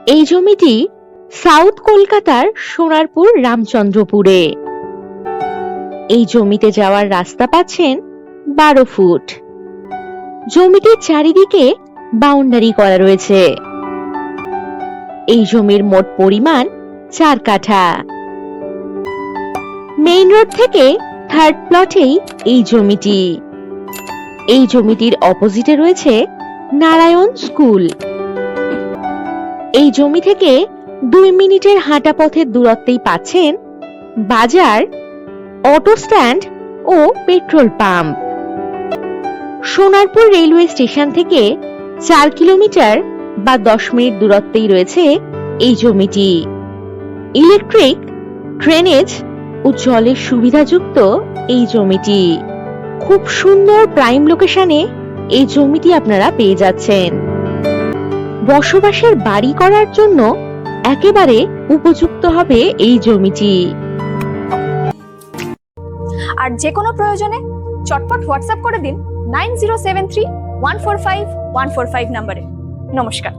এই জমিটি সাউথ কলকাতার সোনারপুর রামচন্দ্রপুরে। এই জমিতে যাওয়ার রাস্তা পাচ্ছেন 12 ফুট। জমিটির চারিদিকে বাউন্ডারি করা রয়েছে। এই জমির মোট পরিমাণ 4 কাঠা। মেইন রোড থেকে 3rd প্লটেই এই জমিটি। এই জমিটির অপোজিটে রয়েছে নারায়ণ স্কুল। এই জমি থেকে 2 মিনিটের হাঁটা পথের দূরত্বেই পাচ্ছেন বাজার, অটো স্ট্যান্ড ও petrol pump. Sonarpur railway station থেকে 4 কিলোমিটার বা 10 মিনিট দূরত্বেই রয়েছে এই জমিটি। ইলেকট্রিক, ড্রেনেজ ও জলের সুবিধাযুক্ত এই জমিটি। খুব সুন্দর প্রাইম লোকেশনে এই জমিটি আপনারা পেয়ে যাচ্ছেন। বসবাসের বাড়ি করার জন্য একেবারে উপযুক্ত হবে এই জমিটি। আর যে কোনো প্রয়োজনে চটপট হোয়াটসঅ্যাপ করে দিন 9073145145 নম্বরে। নমস্কার।